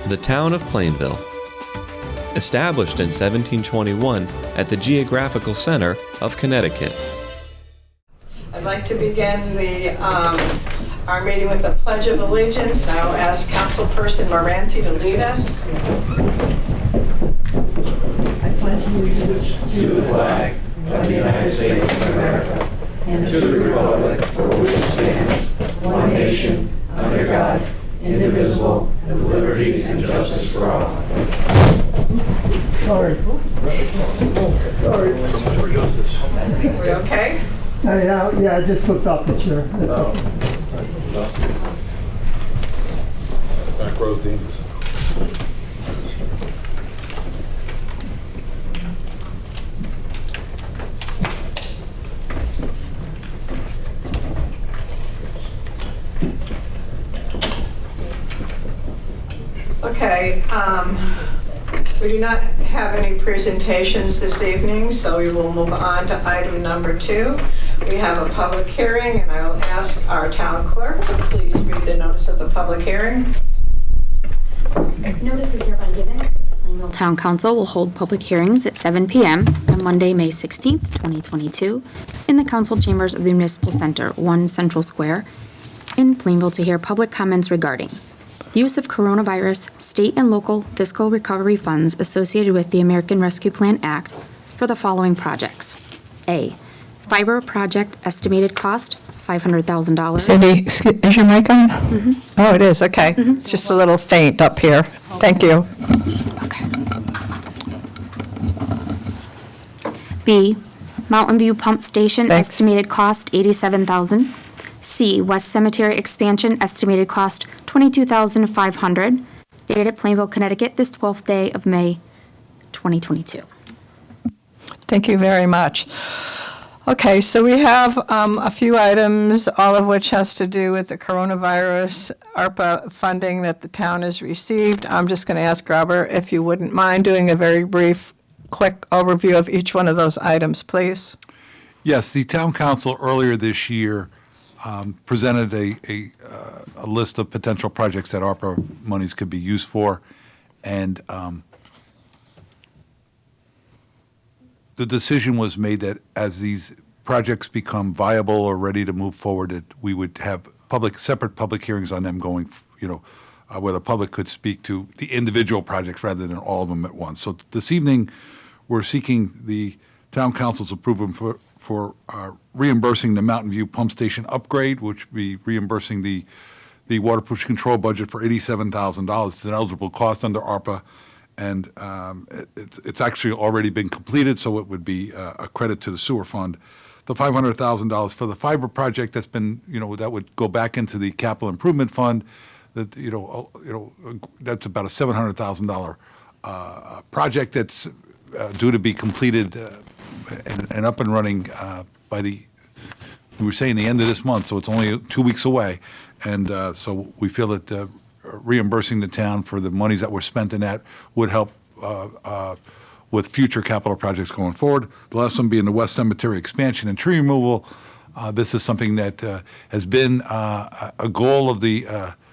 The town of Plainville. Established in 1721 at the geographical center of Connecticut. I'd like to begin our meeting with a Pledge of Allegiance. And I will ask Councilperson Moranti to lead us. I pledge allegiance to the flag of the United States of America and to the republic for which it stands, one nation, under God, indivisible, with liberty and justice for all. Sorry. We okay? Yeah, I just flipped off the chair. That's okay. Back row's dangerous. Okay. We do not have any presentations this evening, so we will move on to item number 2. We have a public hearing, and I will ask our town clerk to please read the notice of the public hearing. Notice is hereby given. The Plainville Town Council will hold public hearings at 7 p.m. on Monday, May 16th, 2022, in the council chambers of the Municipal Center, 1 Central Square, in Plainville, to hear public comments regarding use of coronavirus, state and local fiscal recovery funds associated with the American Rescue Plan Act for the following projects. A, fiber project estimated cost, $500,000. Cindy, is your mic on? Mm-hmm. Oh, it is, okay. Mm-hmm. It's just a little faint up here. Thank you. Okay. B, Mountain View Pump Station, Thanks. Estimated cost, $87,000. C, West Cemetery expansion, estimated cost $22,500, dated at Plainville, Connecticut, this 12th day of May, 2022. Thank you very much. Okay, so we have a few items, all of which has to do with the coronavirus ARPA funding that the town has received. I'm just going to ask Robert if you wouldn't mind doing a very brief, quick overview of each one of those items, please. Yes, the town council earlier this year presented a list of potential projects that ARPA monies could be used for, and the decision was made that as these projects become viable or ready to move forward, that we would have separate public hearings on them going, where the public could speak to the individual projects rather than all of them at once. So this evening, we're seeking the town council's approval for reimbursing the Mountain View Pump Station upgrade, which would be reimbursing the water pollution control budget for $87,000. It's an eligible cost under ARPA, and it's actually already been completed, so it would be a credit to the sewer fund. The $500,000 for the fiber project that's been, that would go back into the capital improvement fund. That that's about a $700,000 project that's due to be completed and up and running by we were saying the end of this month, so it's only 2 weeks away. And so we feel that reimbursing the town for the monies that were spent in that would help with future capital projects going forward. The last one being the West Cemetery expansion and tree removal. This is something that has been a goal of the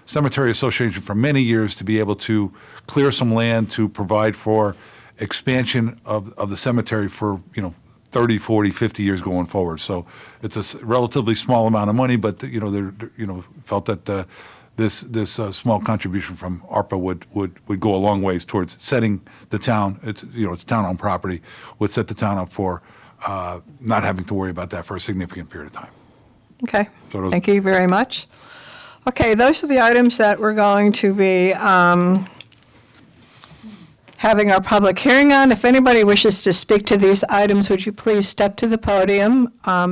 Cemetery Association for many years, to be able to clear some land to provide for expansion of the cemetery for 30, 40, 50 years going forward. So it's a relatively small amount of money, but they felt that this small contribution from ARPA would go a long ways towards setting the town. It's town-owned property, would set the town up for not having to worry about that for a significant period of time. Okay, thank you very much. Okay, those are the items that we're going to be having our public hearing on. If anybody wishes to speak to these items, would you please step to the podium,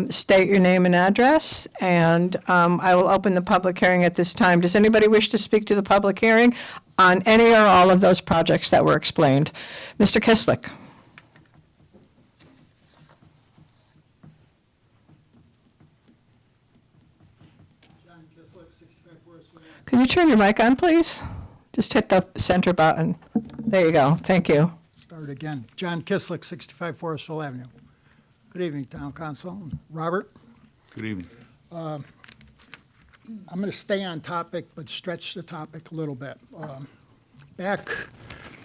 state your name and address, and I will open the public hearing at this time. Does anybody wish to speak to the public hearing on any or all of those projects that were explained? Mr. Kislick. Can you turn your mic on, please? Just hit the center button. There you go. Thank you. Start again. John Kislick, 65 Forestville Avenue. Good evening, Town Council. Robert? Good evening. I'm going to stay on topic, but stretch the topic a little bit. Back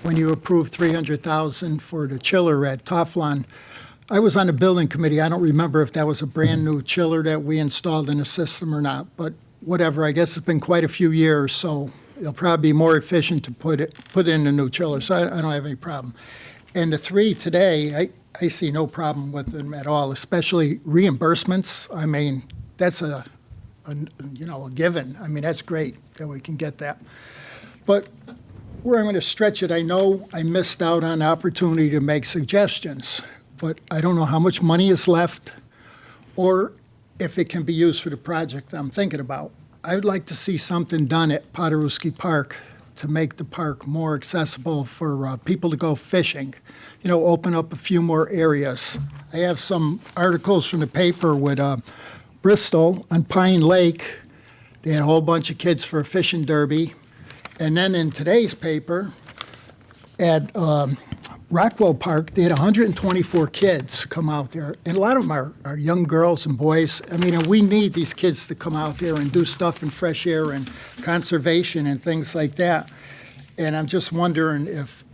when you approved $300,000 for the chiller at Toflon, I was on the building committee. I don't remember if that was a brand-new chiller that we installed in the system or not, but whatever. I guess it's been quite a few years, so it'll probably be more efficient to put in a new chiller, so I don't have any problem. And the three today, I see no problem with them at all, especially reimbursements. I mean, that's a given. I mean, that's great that we can get that. But where I'm going to stretch it, I know I missed out on the opportunity to make suggestions, but I don't know how much money is left or if it can be used for the project I'm thinking about. I would like to see something done at Poderewski Park to make the park more accessible for people to go fishing, open up a few more areas. I have some articles from the paper with Bristol on Pine Lake. They had a whole bunch of kids for a fishing derby. And then in today's paper at Rockwell Park, they had 124 kids come out there. And a lot of them are young girls and boys. I mean, and we need these kids to come out there and do stuff in fresh air and conservation and things like that. And I'm just wondering if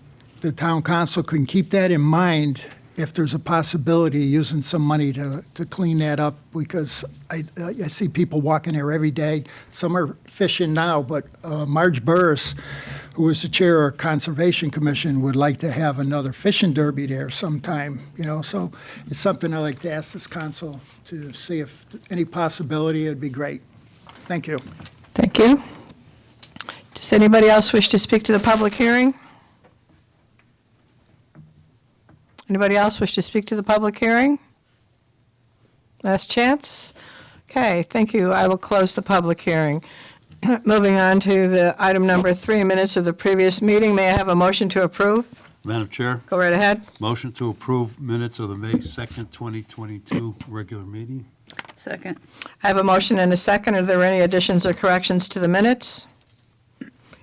the town council can keep that in mind, if there's a possibility of using some money to clean that up, because I see people walking there every day. Some are fishing now, but Marge Burris, who is the chair of Conservation Commission, would like to have another fishing derby there sometime, so it's something I'd like to ask this council to see if any possibility. It'd be great. Thank you. Thank you. Does anybody else wish to speak to the public hearing? Anybody else wish to speak to the public hearing? Last chance? Okay, thank you. I will close the public hearing. Moving on to the item number 3, minutes of the previous meeting. May I have a motion to approve? Madam Chair, Go right ahead. motion to approve minutes of the May 2nd, 2022 regular meeting. Second. I have a motion and a second. Are there any additions or corrections to the minutes?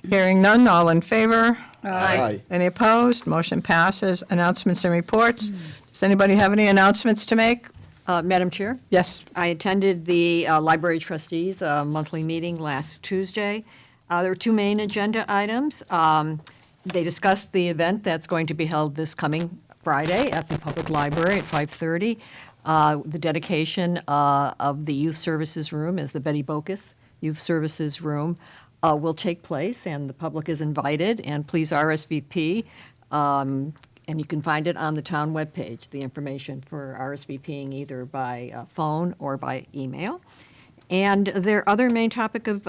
Hearing none, all in favor? Aye. Any opposed? Motion passes. Announcements and reports. Does anybody have any announcements to make? Madam Chair, Yes. I attended the Library Trustees monthly meeting last Tuesday. There were 2 main agenda items. They discussed the event that's going to be held this coming Friday at the Public Library at 5:30. The dedication of the Youth Services Room as the Betty Bocas Youth Services Room will take place, and the public is invited, and please RSVP. And you can find it on the town webpage, the information for RSVPing either by phone or by email. And their other main topic of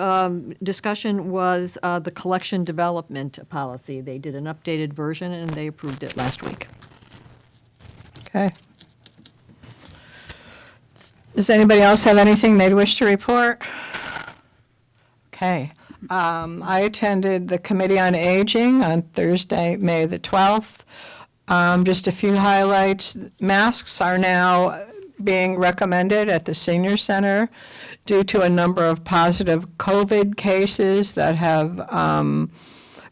discussion was the collection development policy. They did an updated version, and they approved it last week. Okay. Does anybody else have anything they'd wish to report? Okay. I attended the Committee on Aging on Thursday, May the 12th. Just a few highlights. Masks are now being recommended at the senior center due to a number of positive COVID cases that have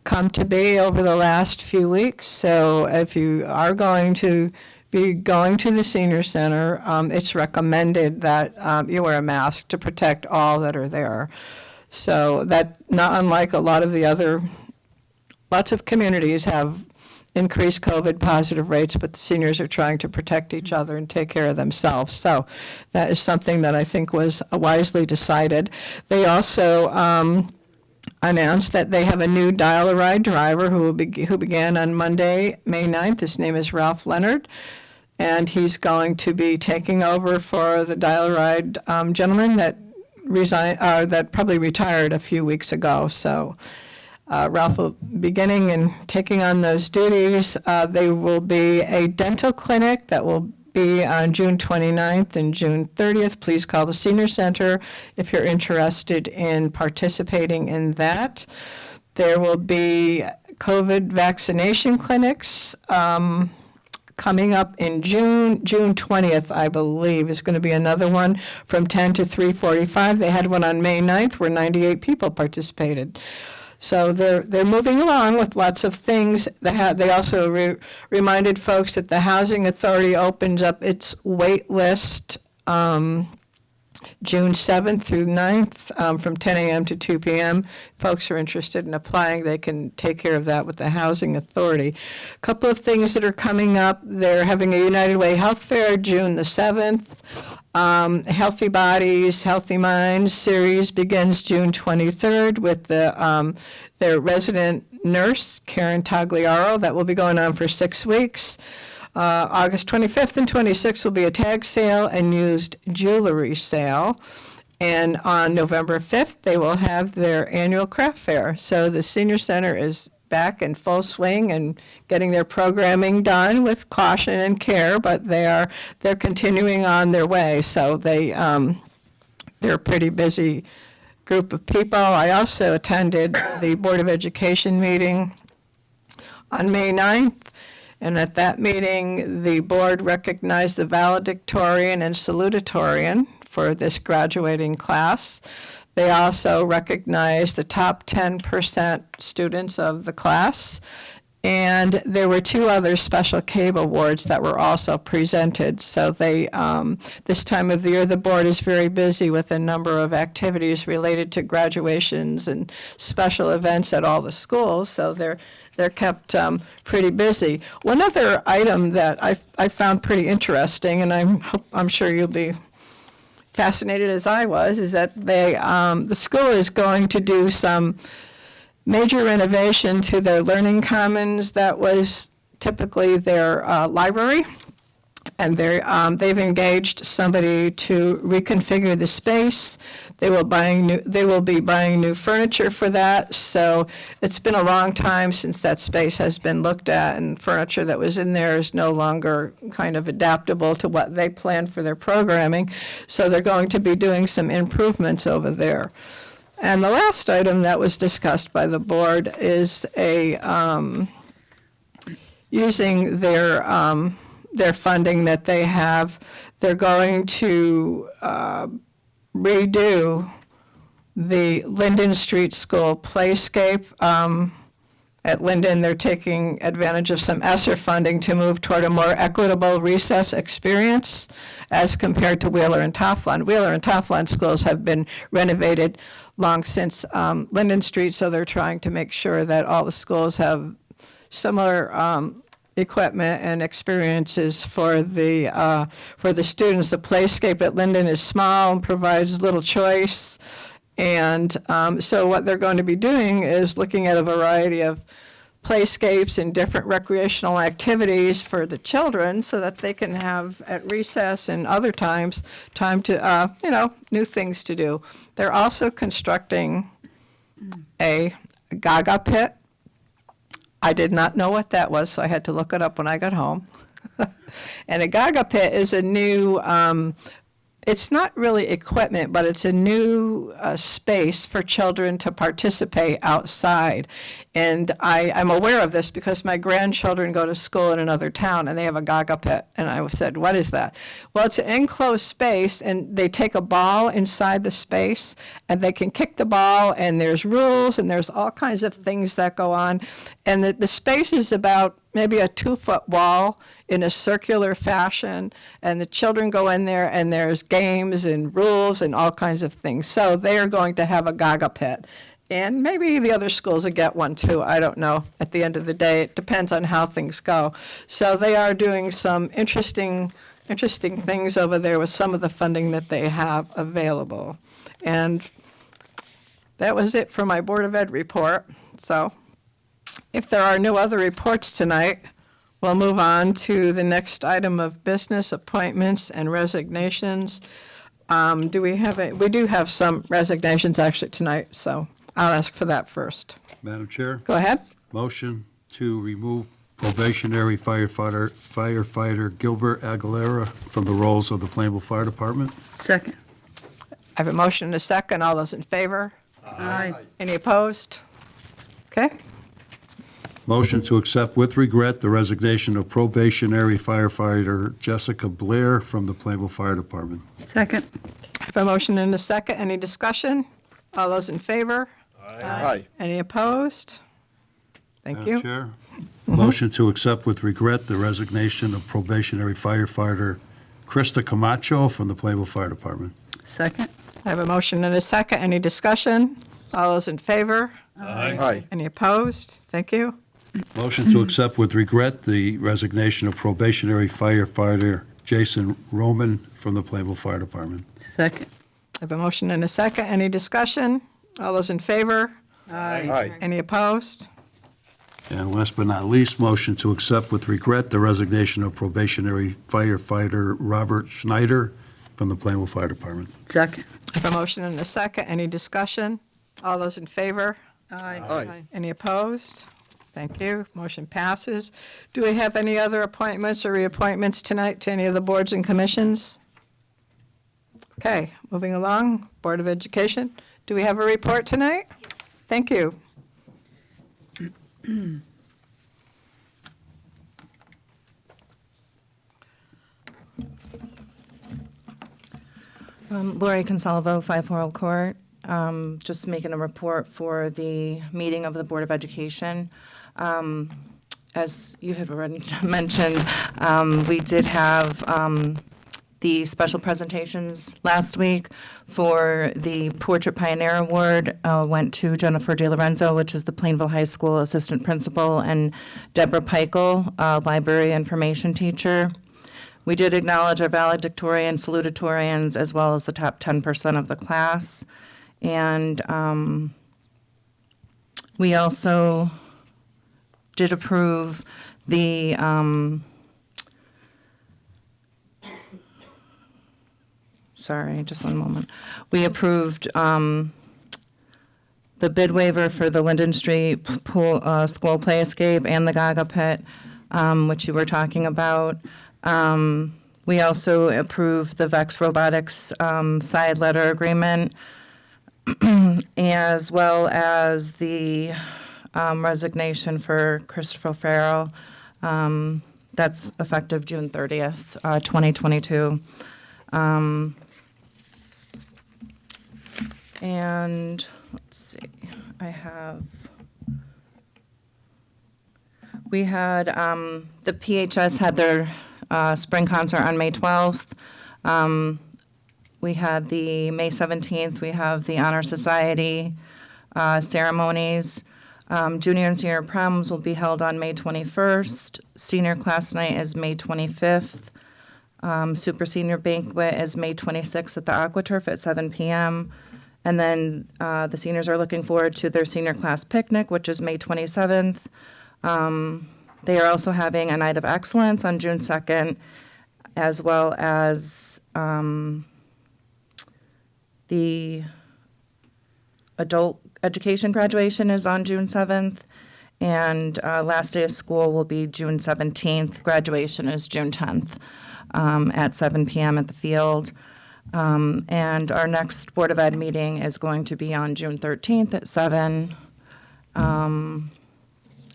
come to be over the last few weeks. So if you are going to be going to the senior center, it's recommended that you wear a mask to protect all that are there. So that, not unlike a lot of the other, lots of communities have increased COVID positive rates, but the seniors are trying to protect each other and take care of themselves. So that is something that I think was wisely decided. They also announced that they have a new dial-a-ride driver who began on Monday, May 9th. His name is Ralph Leonard, and he's going to be taking over for the dial-a-ride gentleman that that probably retired a few weeks ago. So Ralph will be beginning and taking on those duties. There will be a dental clinic that will be on June 29th and June 30th. Please call the Senior Center if you're interested in participating in that. There will be COVID vaccination clinics coming up in June 20th, I believe, is going to be another one from 10 to 3:45. They had one on May 9th where 98 people participated. So they're moving along with lots of things. They also reminded folks that the Housing Authority opens up its wait list June 7th through 9th, from 10 a.m. to 2 p.m. Folks are interested in applying, they can take care of that with the Housing Authority. A couple of things that are coming up. They're having a United Way Health Fair June the 7th. Healthy Bodies, Healthy Minds series begins June 23rd with their resident nurse, Karen Tagliaro. That will be going on for 6 weeks. August 25th and 26th will be a tag sale and used jewelry sale. And on November 5th, they will have their annual craft fair. So the senior center is back in full swing and getting their programming done with caution and care, but they're continuing on their way. So they're a pretty busy group of people. I also attended the Board of Education meeting on May 9th. And at that meeting, the board recognized the valedictorian and salutatorian for this graduating class. They also recognized the top 10% students of the class. And there were 2 other special CABE awards that were also presented. So they, this time of the year, the board is very busy with a number of activities related to graduations and special events at all the schools. So they're kept pretty busy. One other item that I found pretty interesting, and I'm sure you'll be fascinated as I was, is that the school is going to do some major renovation to their learning commons that was typically their library. And they've engaged somebody to reconfigure the space. They will be buying new furniture for that. So it's been a long time since that space has been looked at, and furniture that was in there is no longer kind of adaptable to what they planned for their programming. So they're going to be doing some improvements over there. And the last item that was discussed by the board is using their funding that they have. They're going to redo the Linden Street School Playscape. At Linden, they're taking advantage of some ESSER funding to move toward a more equitable recess experience as compared to Wheeler and Toflon. Wheeler and Toflon schools have been renovated long since Linden Street, so they're trying to make sure that all the schools have similar equipment and experiences for the students. The Playscape at Linden is small and provides little choice. And so what they're going to be doing is looking at a variety of playscapes and different recreational activities for the children so that they can have at recess and other times time to, new things to do. They're also constructing a Gaga pit. I did not know what that was, so I had to look it up when I got home. And a Gaga pit is a new, it's not really equipment, but it's a new space for children to participate outside. And I'm aware of this because my grandchildren go to school in another town and they have a Gaga pit. And I said, what is that? Well, it's an enclosed space and they take a ball inside the space and they can kick the ball and there's rules and there's all kinds of things that go on. And the space is about maybe a 2-foot wall in a circular fashion, and the children go in there and there's games and rules and all kinds of things. So they are going to have a Gaga pit. And maybe the other schools will get one too, I don't know. At the end of the day, it depends on how things go. So they are doing some interesting things over there with some of the funding that they have available. And that was it for my Board of Ed report. So if there are no other reports tonight, we'll move on to the next item of business, appointments and resignations. We do have some resignations actually tonight, so I'll ask for that first. Madam Chair, Go ahead. motion to remove probationary firefighter Gilbert Aguilera from the roles of the Plainville Fire Department. Second. I have a motion and a second. All those in favor? Aye. Any opposed? Okay. Motion to accept with regret the resignation of probationary firefighter Jessica Blair from the Plainville Fire Department. Second. I have a motion and a second. Any discussion? All those in favor? Aye. Any opposed? Thank Madam you. Chair, motion to accept with regret the resignation of probationary firefighter Krista Camacho from the Plainville Fire Department. Second. I have a motion and a second. Any discussion? All those in favor? Aye. Any opposed? Thank you. Motion to accept with regret the resignation of probationary firefighter Jason Roman from the Plainville Fire Department. Second. I have a motion and a second. Any discussion? All those in favor? Aye. Any opposed? And last but not least, motion to accept with regret the resignation of probationary firefighter Robert Schneider from the Plainville Fire Department. Second. I have a motion and a second. Any discussion? All those in favor? Aye. Any opposed? Thank you. Motion passes. Do we have any other appointments or reappointments tonight to any of the boards and commissions? Okay, moving along. Board of Education. Do we have a report tonight? Thank you. Lori Consalvo, 5 Laurel Court. Just making a report for the meeting of the Board of Education. As you have already mentioned, we did have the special presentations last week for the Portrait Pioneer Award went to Jennifer DeLorenzo, which is the Plainville High School Assistant Principal, and Deborah Peichel, Library Information Teacher. We did acknowledge our valedictorian, salutatorians, as well as the top 10% of the class. And we also did approve the sorry, just one moment. We approved the bid waiver for the Linden Street pool, school play escape and the Gaga Pit, which you were talking about. We also approved the Vex Robotics side letter agreement, as well as the resignation for Christopher Farrell. That's effective June 30th, 2022. And let's see, we had, the PHS had their spring concert on May 12th. We had the May 17th, we have the Honor Society ceremonies. Junior and senior proms will be held on May 21st. Senior class night is May 25th. Super senior banquet is May 26th at the AquaTurf at 7 p.m. And then the seniors are looking forward to their senior class picnic, which is May 27th. They are also having a Night of Excellence on June 2nd, as well as the adult education graduation is on June 7th, and last day of school will be June 17th. Graduation is June 10th at 7 p.m. at the field. And our next Board of Ed meeting is going to be on June 13th at 7. And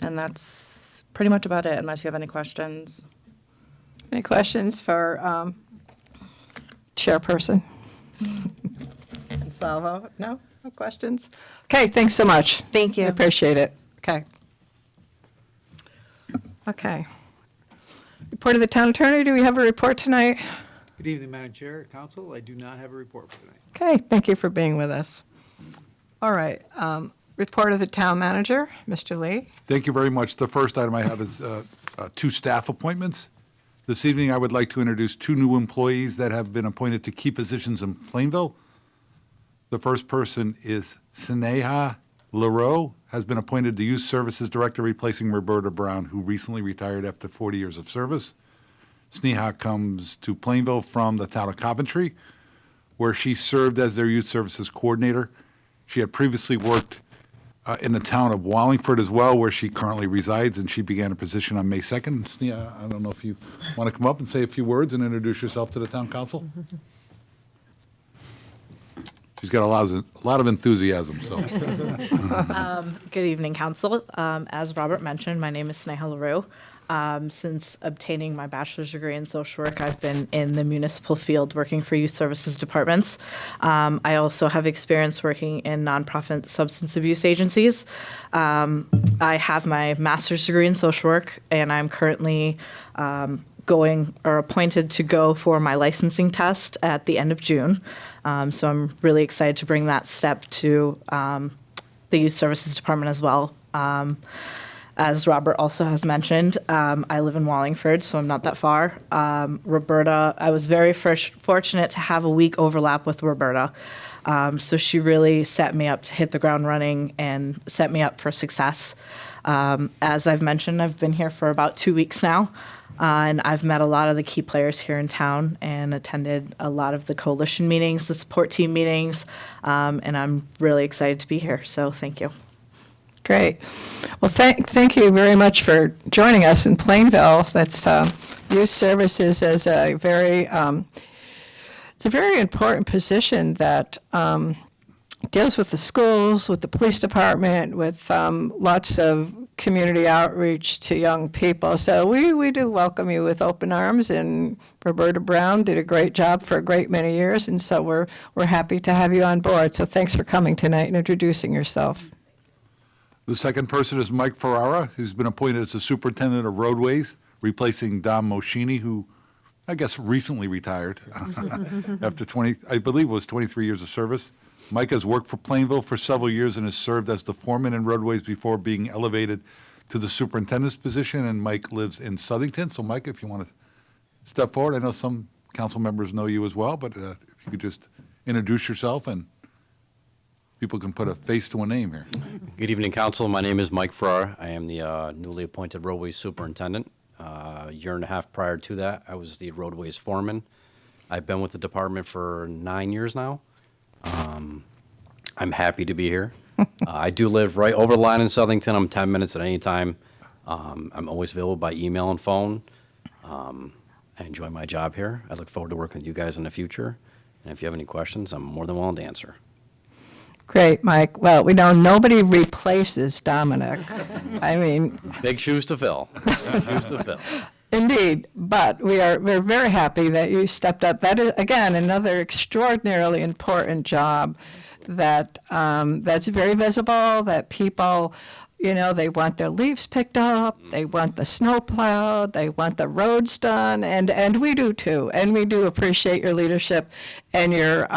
that's pretty much about it, unless you have any questions. Any questions for Chairperson? Salvo? No? No questions? Okay, thanks so much. Thank you. I appreciate it. Okay. Okay. Report of the town attorney. Do we have a report tonight? Good evening, Madam Chair, Council. I do not have a report for tonight. Okay, thank you for being with us. All right. Report of the town manager, Mr. Lee. Thank you very much. The first item I have is 2 staff appointments. This evening, I would like to introduce 2 new employees that have been appointed to key positions in Plainville. The first person is Sneha Leroux, has been appointed to Youth Services Director, replacing Roberta Brown, who recently retired after 40 years of service. Sneha comes to Plainville from the town of Coventry, where she served as their Youth Services Coordinator. She had previously worked in the town of Wallingford as well, where she currently resides, and she began a position on May 2nd. Sneha, I don't know if you want to come up and say a few words and introduce yourself to the town council. She's got a lot of enthusiasm, so. Good evening, Council. As Robert mentioned, my name is Sneha Leroux. Since obtaining my bachelor's degree in social work, I've been in the municipal field working for youth services departments. I also have experience working in nonprofit substance abuse agencies. I have my master's degree in social work, and I'm currently going or appointed to go for my licensing test at the end of June. So I'm really excited to bring that step to the Youth Services Department as well. As Robert also has mentioned, I live in Wallingford, so I'm not that far. Roberta, I was very fortunate to have a week overlap with Roberta. So she really set me up to hit the ground running and set me up for success. As I've mentioned, I've been here for about 2 weeks now, and I've met a lot of the key players here in town and attended a lot of the coalition meetings, the support team meetings, and I'm really excited to be here. So thank you. Great. Well, thank you very much for joining us in Plainville. That's Youth Services is a very it's a very important position that deals with the schools, with the police department, with lots of community outreach to young people. So we do welcome you with open arms, and Roberta Brown did a great job for a great many years, and so we're happy to have you on board. So thanks for coming tonight and introducing yourself. The second person is Mike Ferrara, who's been appointed as the Superintendent of Roadways, replacing Don Moschini, who I guess recently retired after 23 years of service. Mike has worked for Plainville for several years and has served as the foreman in roadways before being elevated to the superintendent's position, and Mike lives in Southington. So Mike, if you want to step forward, I know some council members know you as well, but if you could just introduce yourself and people can put a face to a name here. Good evening, Council. My name is Mike Farrar. I am the newly appointed roadways superintendent. A year and a half prior to that, I was the roadways foreman. I've been with the department for 9 years now. I'm happy to be here. I do live right over the line in Southington. I'm 10 minutes at any time. I'm always available by email and phone. I enjoy my job here. I look forward to working with you guys in the future. And if you have any questions, I'm more than willing to answer. Great, Mike. Well, we know nobody replaces Dominic. I mean, Big shoes to fill. Big shoes to fill. indeed, but we're very happy that you stepped up. That is, again, another extraordinarily important job that that's very visible, that people, they want their leaves picked up, they want the snow plowed, they want the roads done, and we do too. And we do appreciate your leadership and your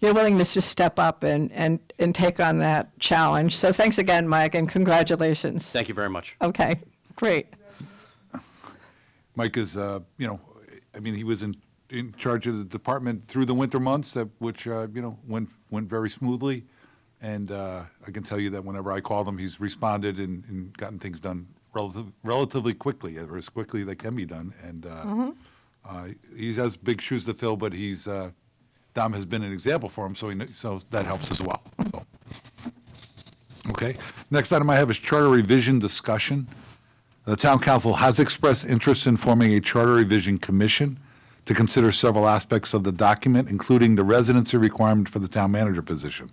willingness to step up and take on that challenge. So thanks again, Mike, and congratulations. Thank you very much. Okay, great. Mike is, he was in charge of the department through the winter months, which went very smoothly. And I can tell you that whenever I called him, he's responded and gotten things done relatively quickly, or as quickly they can be done. And he has big shoes to fill, but Dom has been an example for him, so that helps as well. So. Okay. Next item I have is charter revision discussion. The town council has expressed interest in forming a charter revision commission to consider several aspects of the document, including the residency requirement for the town manager position.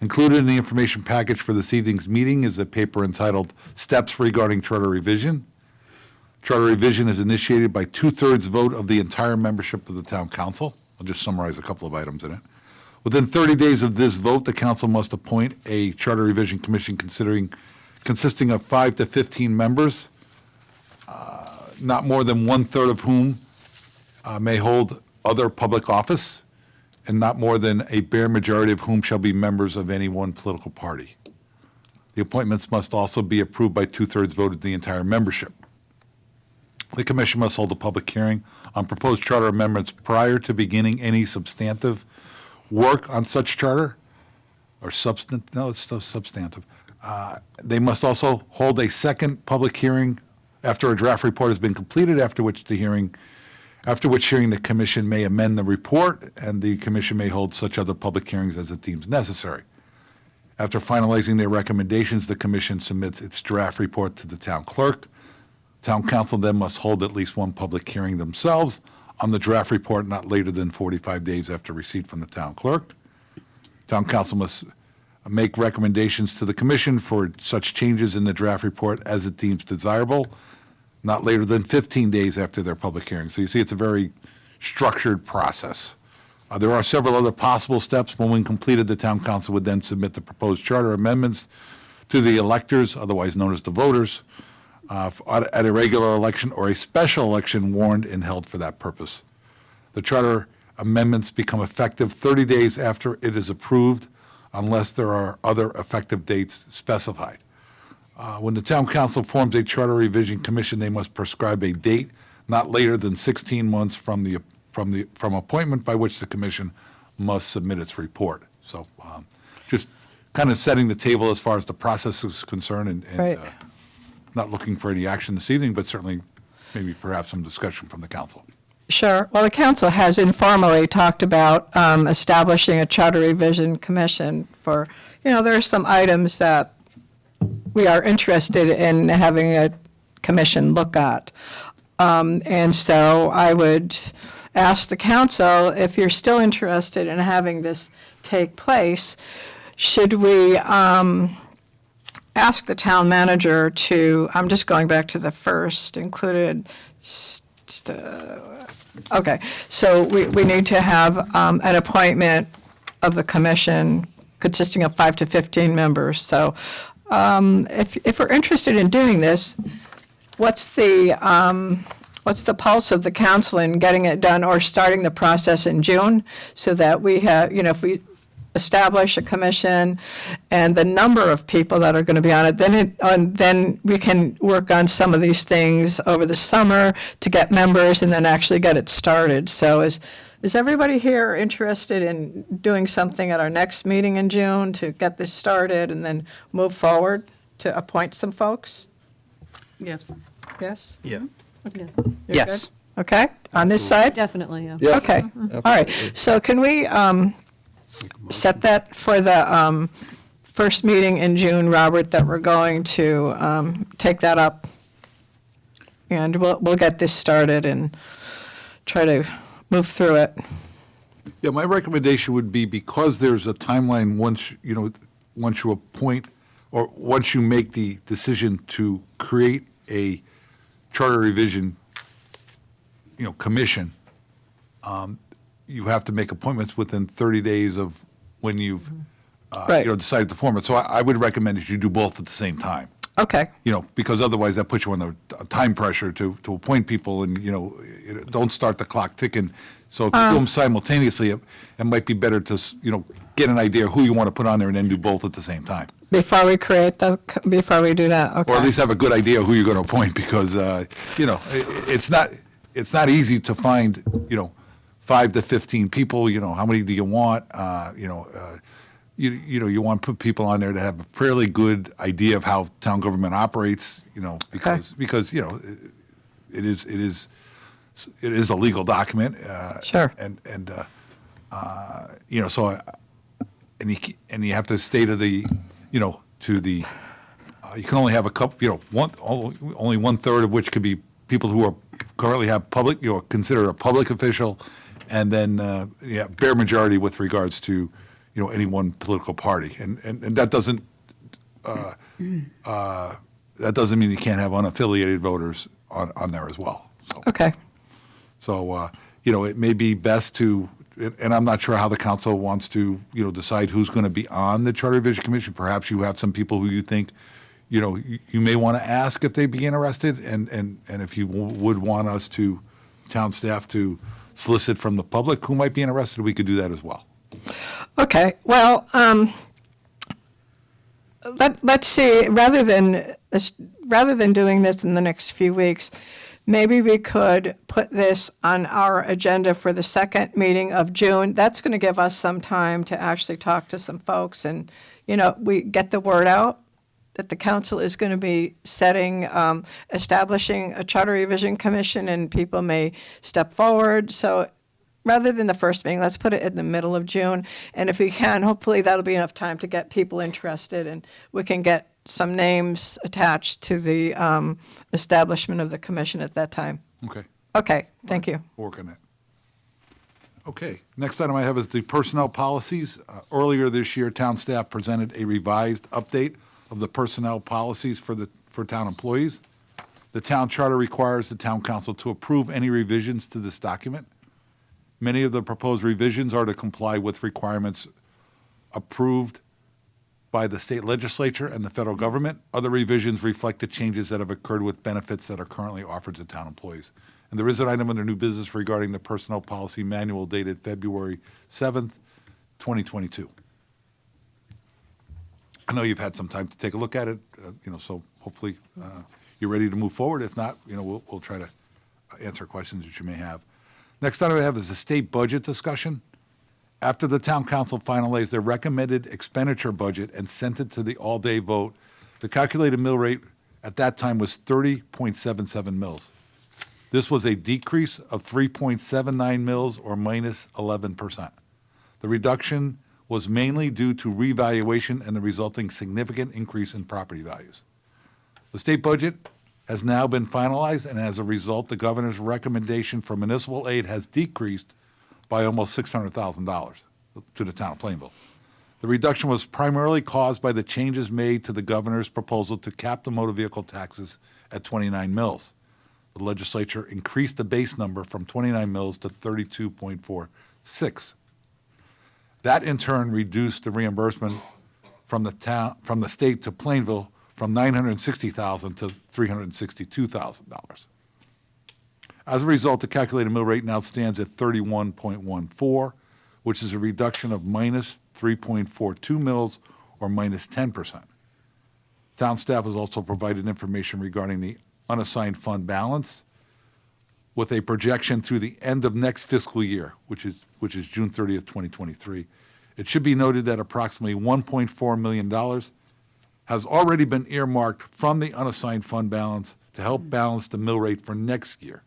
Included in the information package for this evening's meeting is a paper entitled Steps Regarding Charter Revision. Charter revision is initiated by 2/3 vote of the entire membership of the town council. I'll just summarize a couple of items in it. Within 30 days of this vote, the council must appoint a charter revision commission consisting of 5 to 15 members, not more than 1/3 of whom may hold other public office, and not more than a bare majority of whom shall be members of any one political party. The appointments must also be approved by 2/3 vote of the entire membership. The commission must hold a public hearing on proposed charter amendments prior to beginning any substantive work on such charter, or it's still substantive. They must also hold a second public hearing after a draft report has been completed, after which hearing the commission may amend the report, and the commission may hold such other public hearings as it deems necessary. After finalizing their recommendations, the commission submits its draft report to the town clerk. Town council then must hold at least one public hearing themselves on the draft report not later than 45 days after receipt from the town clerk. Town council must make recommendations to the commission for such changes in the draft report as it deems desirable, not later than 15 days after their public hearing. So you see, it's a very structured process. There are several other possible steps. When completed, the town council would then submit the proposed charter amendments to the electors, otherwise known as the voters, at a regular election or a special election warned and held for that purpose. The charter amendments become effective 30 days after it is approved unless there are other effective dates specified. When the town council forms a charter revision commission, they must prescribe a date not later than 16 months from appointment by which the commission must submit its report. So just kind of setting the table as far as the process is concerned, and Right. not looking for any action this evening, but certainly maybe perhaps some discussion from the council. Sure. Well, the council has informally talked about establishing a charter revision commission for, there are some items that we are interested in having a commission look at. And so I would ask the council, if you're still interested in having this take place, should we ask the town manager to, I'm just going back to the first, included, okay, so we need to have an appointment of the commission consisting of 5 to 15 members. So if we're interested in doing this, what's the pulse of the council in getting it done or starting the process in June, so that we have, if we establish a commission and the number of people that are going to be on it, then we can work on some of these things over the summer to get members and then actually get it started. So is everybody here interested in doing something at our next meeting in June to get this started and then move forward to appoint some folks? Yes. Yes? Yeah. Yes. You're Yes. good? Okay, on this side? Definitely, yeah. Yes. Okay, all right. So can we set that for the first meeting in June, Robert, that we're going to take that up? And we'll get this started and try to move through it. Yeah, my recommendation would be, because there's a timeline once you appoint, or once you make the decision to create a charter revision, commission, you have to make appointments within 30 days of when you've, Right. decided to form it. So I would recommend that you do both at the same time. Okay, Because otherwise that puts you under time pressure to appoint people, and, don't start the clock ticking. So if you do them simultaneously, it might be better to, get an idea of who you want to put on there and then do both at the same time. before we do that, okay. Or at least have a good idea of who you're going to appoint, because, it's not easy to find, 5 to 15 people, how many do you want? You want to put people on there that have a fairly good idea of how town government operates, because it is a legal document. Sure. So, and you have to stay to the, to the, you can only have a couple, only 1/3 of which could be people who are currently have public, considered a public official, and then, bare majority with regards to, any one political party. And that doesn't mean you can't have unaffiliated voters on there as well. Okay, So, it may be best to, and I'm not sure how the council wants to, decide who's going to be on the Charter Revision Commission. Perhaps you have some people who you think, you may want to ask if they'd be interested, and if you would want us to, town staff, to solicit from the public who might be interested, we could do that as well. okay. Well, let's see, rather than doing this in the next few weeks, maybe we could put this on our agenda for the second meeting of June. That's going to give us some time to actually talk to some folks and, we get the word out that the council is going to be establishing a charter revision commission, and people may step forward. So rather than the first meeting, let's put it in the middle of June. And if we can, hopefully that'll be enough time to get people interested, and we can get some names attached to the establishment of the commission at that time. Okay, Okay, thank you. we'll work on that. Okay, next item I have is the personnel policies. Earlier this year, town staff presented a revised update of the personnel policies for town employees. The town charter requires the town council to approve any revisions to this document. Many of the proposed revisions are to comply with requirements approved by the state legislature and the federal government. Other revisions reflect the changes that have occurred with benefits that are currently offered to town employees. And there is an item under new business regarding the personnel policy manual dated February 7th, 2022. I know you've had some time to take a look at it, so hopefully you're ready to move forward. If not, we'll try to answer questions that you may have. Next item I have is a state budget discussion. After the town council finalized their recommended expenditure budget and sent it to the all-day vote, the calculated mill rate at that time was 30.77 mils. This was a decrease of 3.79 mils, or minus 11%. The reduction was mainly due to revaluation and the resulting significant increase in property values. The state budget has now been finalized, and as a result, the governor's recommendation for municipal aid has decreased by almost $600,000 to the town of Plainville. The reduction was primarily caused by the changes made to the governor's proposal to cap the motor vehicle taxes at 29 mils. The legislature increased the base number from 29 mils to 32.46. That in turn reduced the reimbursement from the state to Plainville from $960,000 to $362,000. As a result, the calculated mill rate now stands at 31.14, which is a reduction of minus 3.42 mils, or minus 10%. Town staff has also provided information regarding the unassigned fund balance with a projection through the end of next fiscal year, which is June 30th, 2023. It should be noted that approximately $1.4 million has already been earmarked from the unassigned fund balance to help balance the mill rate for next year.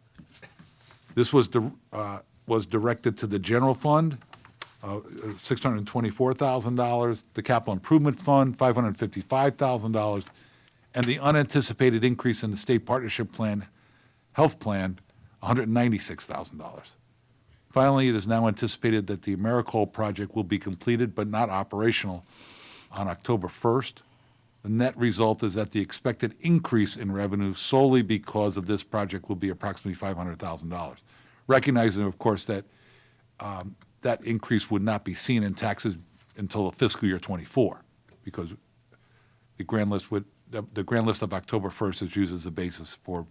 This was directed to the general fund, $624,000, the capital improvement fund, $555,000, and the unanticipated increase in the state partnership plan, health plan, $196,000. Finally, it is now anticipated that the AmeriCorps project will be completed but not operational on October 1st. The net result is that the expected increase in revenue solely because of this project will be approximately $500,000. Recognizing, of course, that that increase would not be seen in taxes until fiscal year 24, because the grand list of October 1st is used as a basis for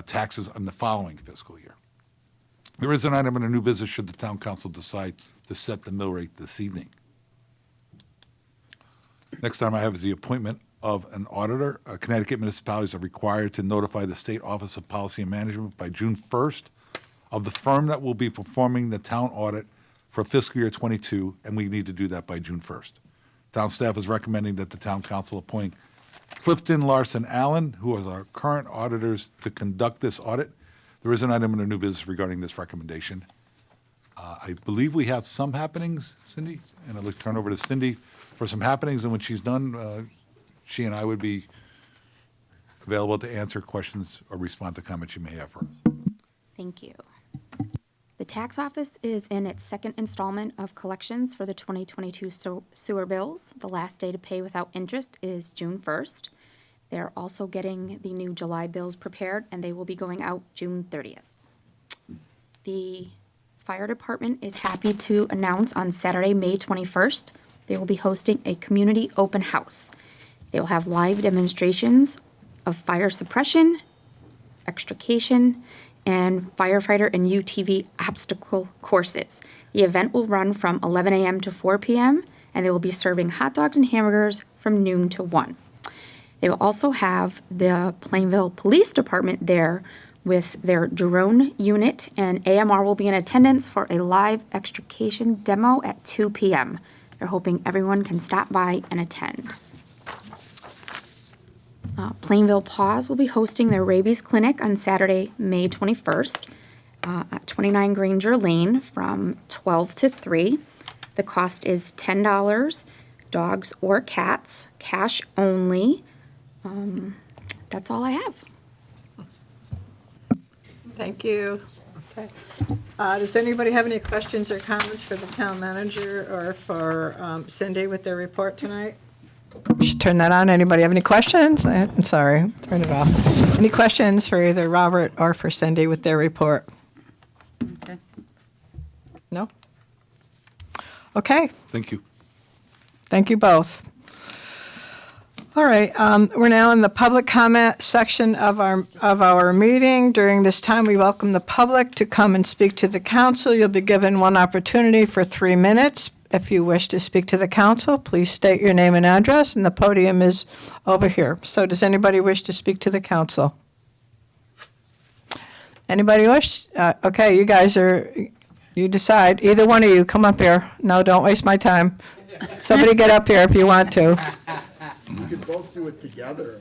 taxes on the following fiscal year. There is an item under new business should the town council decide to set the mill rate this evening. Next item I have is the appointment of an auditor. Connecticut municipalities are required to notify the State Office of Policy and Management by June 1st of the firm that will be performing the town audit for fiscal year 22, and we need to do that by June 1st. Town staff is recommending that the town council appoint Clifton Larson Allen, who is our current auditors, to conduct this audit. There is an item under new business regarding this recommendation. I believe we have some happenings, Cindy, and I'd like to turn over to Cindy for some happenings, and when she's done, she and I would be available to answer questions or respond to comments you may have for us. Thank you. The tax office is in its second installment of collections for the 2022 sewer bills. The last day to pay without interest is June 1st. They're also getting the new July bills prepared, and they will be going out June 30th. The fire department is happy to announce on Saturday, May 21st, they will be hosting a community open house. They will have live demonstrations of fire suppression, extrication, and firefighter and UTV obstacle courses. The event will run from 11 a.m. to 4 p.m., and they will be serving hot dogs and hamburgers from noon to 1. They will also have the Plainville Police Department there with their drone unit, and AMR will be in attendance for a live extrication demo at 2 p.m. They're hoping everyone can stop by and attend. Plainville Paws will be hosting their rabies clinic on Saturday, May 21st at 29 Granger Lane from 12 to 3. The cost is $10, dogs or cats, cash only. That's all I have. Thank you. Okay. Does anybody have any questions or comments for the town manager or for Cindy with their report tonight? Should turn that on. Anybody have any questions? I'm sorry, turn it off. Any questions for either Robert or for Cindy with their report? Okay. No? Okay. Thank you. Thank you both. All right, we're now in the public comment section of our meeting. During this time, we welcome the public to come and speak to the council. You'll be given one opportunity for 3 minutes. If you wish to speak to the council, please state your name and address, and the podium is over here. So does anybody wish to speak to the council? Anybody wish? Okay, you guys you decide. Either one of you, come up here. No, don't waste my time. Somebody get up here if you want to. We could both do it together.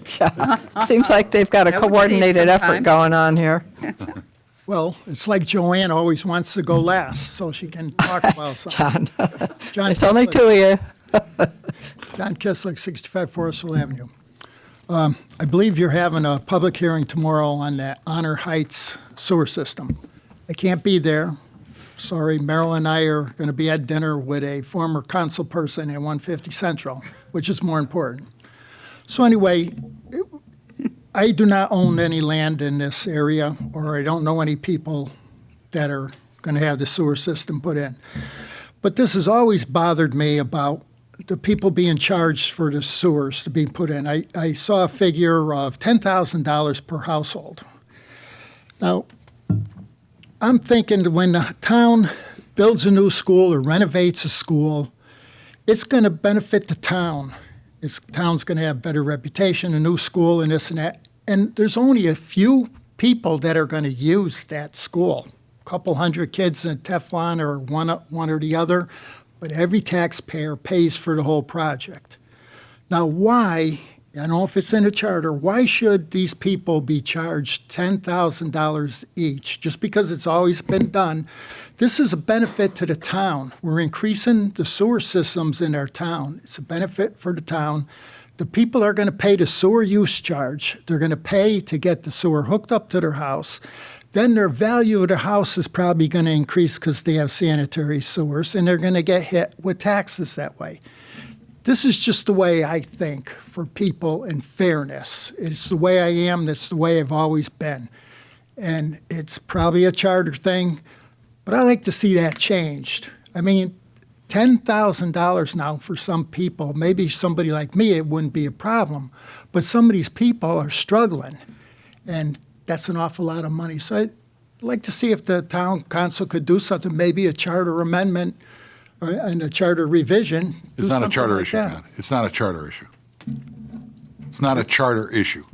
Seems like they've got a coordinated effort going on here. Well, it's like Joanne always wants to go last, so she can talk about something. John There's only Kislick. 2 of you. John Kislick, 65 Forestville Avenue. I believe you're having a public hearing tomorrow on that Honor Heights sewer system. I can't be there. Sorry, Marilyn and I are going to be at dinner with a former council person at 150 Central, which is more important. So anyway, I do not own any land in this area, or I don't know any people that are going to have the sewer system put in. But this has always bothered me about the people being charged for the sewers to be put in. I saw a figure of $10,000 per household. Now, I'm thinking when the town builds a new school or renovates a school, it's going to benefit the town. Town's going to have better reputation, a new school, and this and that. And there's only a few people that are going to use that school. A couple hundred kids in Teflon or one or the other, but every taxpayer pays for the whole project. Now, why, I don't know if it's in the charter, why should these people be charged $10,000 each? Just because it's always been done. This is a benefit to the town. We're increasing the sewer systems in our town. It's a benefit for the town. The people are going to pay the sewer use charge. They're going to pay to get the sewer hooked up to their house. Then their value of their house is probably going to increase because they have sanitary sewers, and they're going to get hit with taxes that way. This is just the way I think for people in fairness. It's the way I am. That's the way I've always been. And it's probably a charter thing, but I like to see that changed. I mean, $10,000 now for some people, maybe somebody like me, it wouldn't be a problem, but some of these people are struggling, and that's an awful lot of money. So I'd like to see if the town council could do something, maybe a charter amendment and a charter revision. It's not a charter issue, man. It's not a charter issue. It's not a charter issue.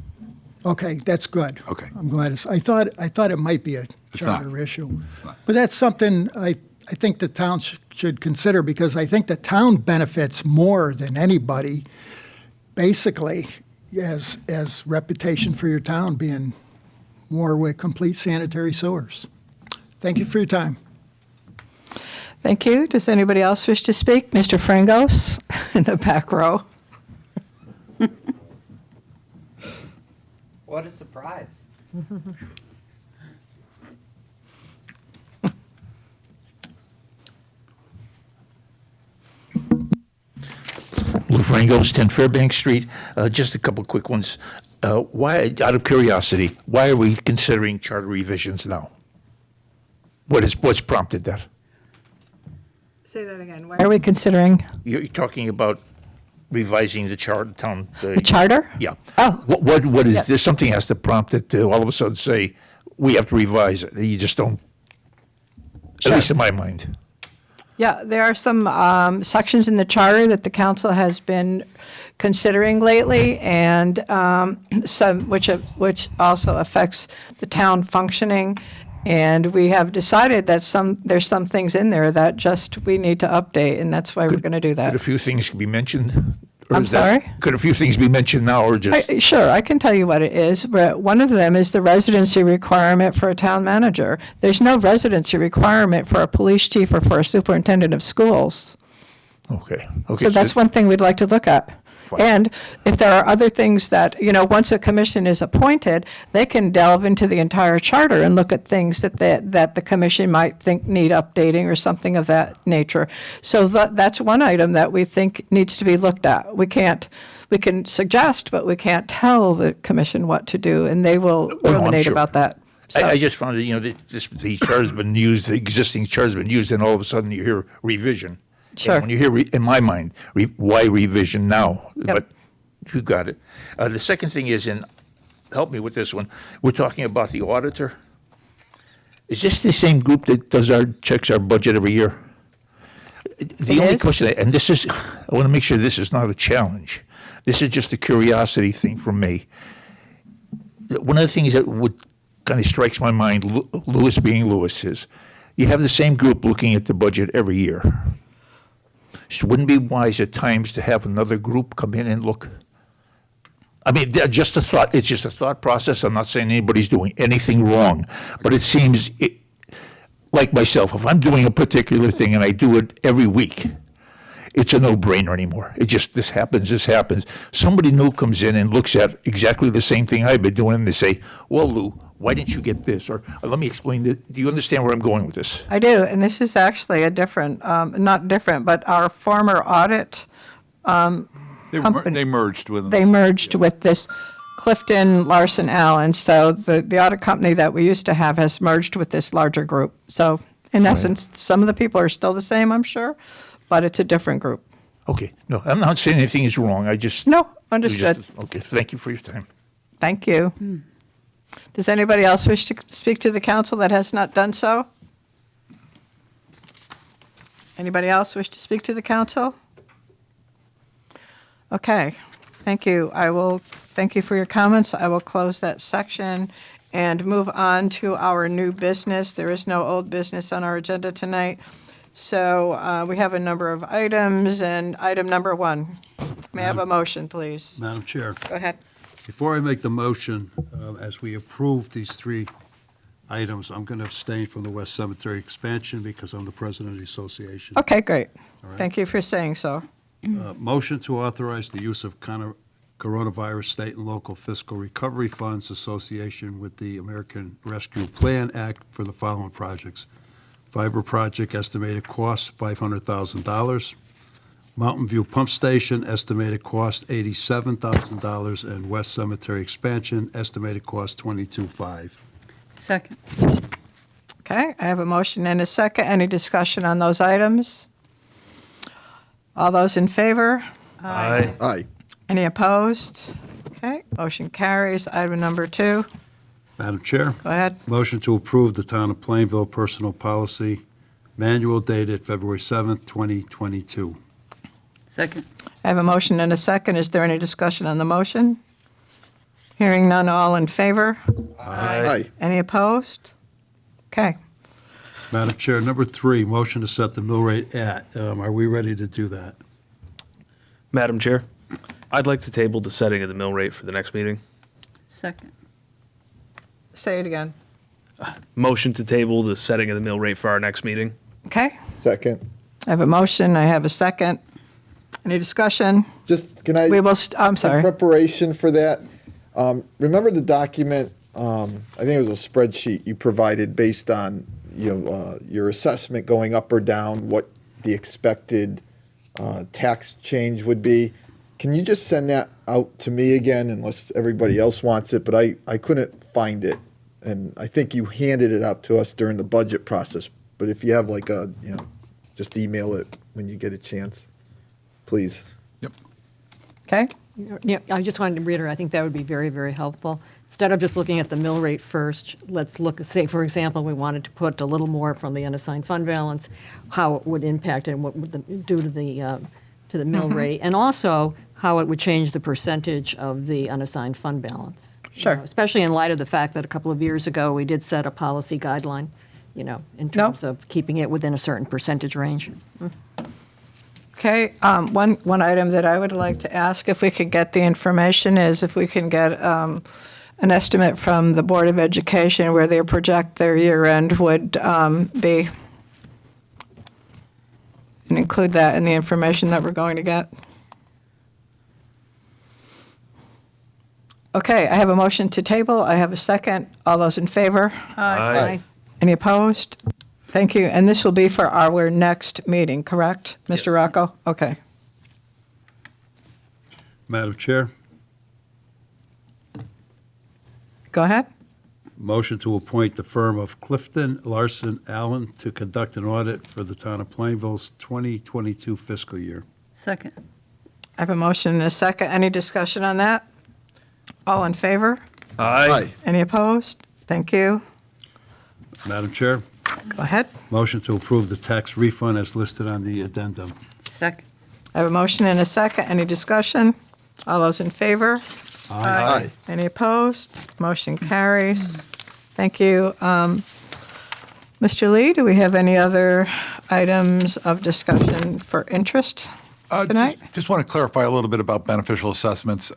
Okay, that's good. Okay. I'm glad I thought it might be a It's not. charter issue. It's not. But that's something I think the town should consider, because I think the town benefits more than anybody, basically, as reputation for your town being more with complete sanitary sewers. Thank you for your time. Thank you. Does anybody else wish to speak? Mr. Frangos in the back row. What a surprise. Lou Frangos, 10 Fairbank Street. Just a couple quick ones. Why, out of curiosity, why are we considering charter revisions now? What's prompted that? Say that again. Why are we considering You're talking about revising the town. the charter? Yeah. Oh. What is Yes. there? Something has to prompt it to all of a sudden say we have to revise it. You just don't. Sure. At least in my mind. Yeah, there are some sections in the charter that the council has been considering lately, and some which also affects the town functioning. And we have decided that there's some things in there that just we need to update, and that's why we're going to do that. Could a few things be mentioned? Or I'm is that- sorry? Could a few things be mentioned now, or just? Sure, I can tell you what it is, but one of them is the residency requirement for a town manager. There's no residency requirement for a police chief or for a superintendent of schools. Okay. So that's one thing we'd like to look at. Fine. And if there are other things that, once a commission is appointed, they can delve into the entire charter and look at things that the commission might think need updating or something of that nature. So that's one item that we think needs to be looked at. We can suggest, but we can't tell the commission what to do, and they will I'm ruminate sure. about that. So- I just found that, the charter's been used, the existing charter's been used, and all of a sudden you hear revision. Sure. And when you hear, in my mind, why revision now? Yep. But You got it. The second thing is, and help me with this one, we're talking about the auditor. Is this the same group that checks our budget every year? The only question, and this is, I want to make sure this is not a challenge. This is just a curiosity thing from me. One of the things that would kind of strikes my mind, Lewis being Lewis, is you have the same group looking at the budget every year. So wouldn't it be wise at times to have another group come in and look? I mean, just a thought. It's just a thought process. I'm not saying anybody's doing anything wrong, but it seems, like myself, if I'm doing a particular thing and I do it every week, it's a no-brainer anymore. This happens. Somebody new comes in and looks at exactly the same thing I've been doing, and they say, well, Lou, why didn't you get this? Or let me explain. Do you understand where I'm going with this? I do, and this is actually a different, not different, but our former audit company. They merged with them. They merged with this Clifton Larson Allen. So the audit company that we used to have has merged with this larger group. So in essence, some of the people are still the same, I'm sure, but it's a different group. Okay. No, I'm not saying anything is wrong. No, understood. Okay. Thank you for your time. Thank you. Does anybody else wish to speak to the council that has not done so? Anybody else wish to speak to the council? Okay, thank you. Thank you for your comments. I will close that section and move on to our new business. There is no old business on our agenda tonight. So we have a number of items, and item number 1. May I have a motion, please? Madam Chair, Go ahead. before I make the motion, as we approve these 3 items, I'm going to abstain from the West Cemetery expansion because I'm the president of the association. Okay, great. All right. Thank you for saying so. Motion to authorize the use of coronavirus state and local fiscal recovery funds association with the American Rescue Plan Act for the following projects. Fiber project, estimated cost $500,000. Mountain View Pump Station, estimated cost $87,000. And West Cemetery expansion, estimated cost $22,500. Second. Okay, I have a motion and a second. Any discussion on those items? All those in favor? Aye. Aye. Any opposed? Okay, motion carries. Item number 2, Madam Chair, go ahead. motion to approve the Town of Plainville Personal Policy Manual dated February 7th, 2022. Second. I have a motion and a second. Is there any discussion on the motion? Hearing none, all in favor? Aye. Any opposed? Okay, Madam Chair, number 3, motion to set the mill rate at. Are we ready to do that? Madam Chair, I'd like to table the setting of the mill rate for the next meeting. Second. say it again. Motion to table the setting of the mill rate for our next meeting. Okay, Second. I have a motion, I have a second. Any discussion? Just, can I? We will, I'm In sorry. preparation for that, remember the document, I think it was a spreadsheet you provided based on, your assessment going up or down, what the expected tax change would be. Can you just send that out to me again, unless everybody else wants it? But I couldn't find it, and I think you handed it out to us during the budget process. But if you have like just email it when you get a chance, please. Okay, Yeah, I just wanted to reiterate, I think that would be very, very helpful. Instead of just looking at the mill rate first, let's look, say, for example, we wanted to put a little more from the unassigned fund balance, how it would impact and what would do to the mill rate, and also how it would change the percentage of the unassigned fund balance. Sure. Especially in light of the fact that a couple of years ago, we did set a policy guideline, in terms of keeping it within a certain percentage range. okay. One item that I would like to ask if we could get the information is if we can get an estimate from the Board of Education where they project their year end would be, and include that in the information that we're going to get. Okay, I have a motion to table. I have a second. All those in favor? Aye. Any opposed? Thank you. And this will be for our next meeting, correct, Mr. Rocco? Okay. Madam Chair, Go ahead. motion to appoint the firm of Clifton Larson Allen to conduct an audit for the town of Plainville's 2022 fiscal year. Second. I have a motion and a second. Any discussion on that? All in favor? Aye. Any opposed? Thank you. Madam Chair, Go ahead. motion to approve the tax refund as listed on the addendum. Second. I have a motion and a second. Any discussion? All those in favor? Aye. Any opposed? Motion carries. Thank you. Mr. Lee, do we have any other items of discussion for interest tonight? Just want to clarify a little bit about beneficial assessments.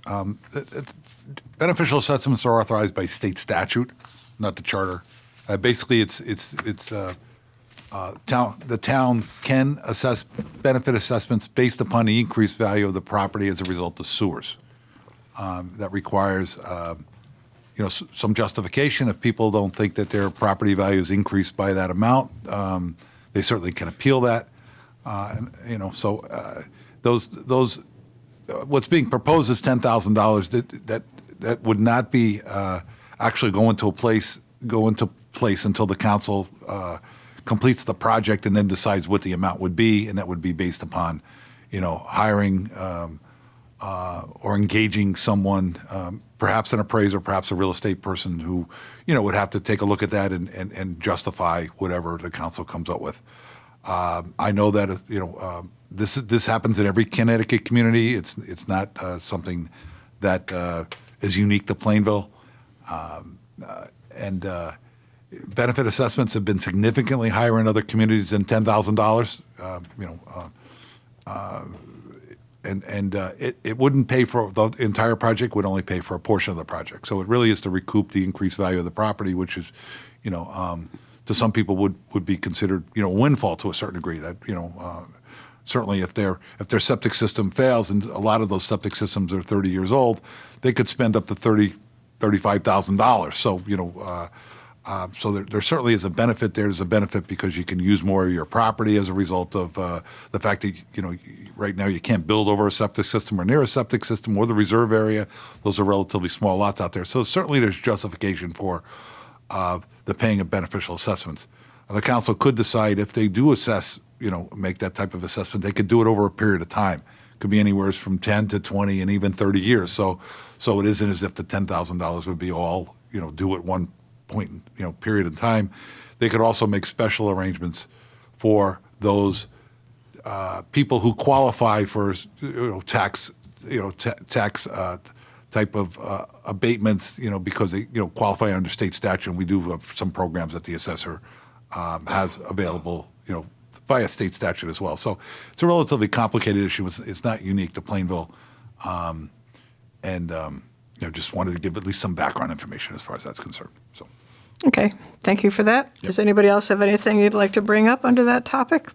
Beneficial assessments are authorized by state statute, not the charter. Basically, the town can assess benefit assessments based upon the increased value of the property as a result of sewers. That requires, some justification. If people don't think that their property value is increased by that amount, they certainly can appeal that. What's being proposed is $10,000 that would not be actually go into place until the council completes the project and then decides what the amount would be, and that would be based upon, hiring or engaging someone, perhaps an appraiser, perhaps a real estate person who, would have to take a look at that and justify whatever the council comes up with. I know that, this happens in every Connecticut community. It's not something that is unique to Plainville. Benefit assessments have been significantly higher in other communities than $10,000. It wouldn't pay for the entire project, would only pay for a portion of the project. So it really is to recoup the increased value of the property, which is, to some people would be considered, a windfall to a certain degree. That, certainly if their septic system fails, and a lot of those septic systems are 30 years old, they could spend up to $35,000. So, so there certainly is a benefit. There's a benefit because you can use more of your property as a result of the fact that, right now you can't build over a septic system or near a septic system or the reserve area. Those are relatively small lots out there. So certainly there's justification for the paying of beneficial assessments. The council could decide if they do assess, make that type of assessment, they could do it over a period of time. It could be anywhere from 10 to 20 and even 30 years. So it isn't as if the $10,000 would be all, due at one point, period in time. They could also make special arrangements for those people who qualify for, tax type of abatements, because they, qualify under state statute. And we do have some programs that the assessor has available, via state statute as well. So it's a relatively complicated issue. It's not unique to Plainville. Just wanted to give at least some background information as far as that's concerned. So. Okay, thank you for that. Yep. Does anybody else have anything you'd like to bring up under that topic?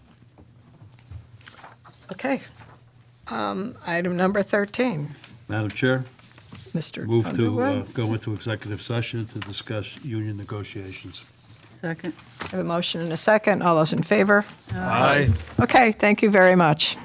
Okay. Item number 13. Madam Chair, Mr. move to Underwood. go into executive session to discuss union negotiations. Second. I have a motion and a second. All those in favor? Aye. Okay, thank you very much.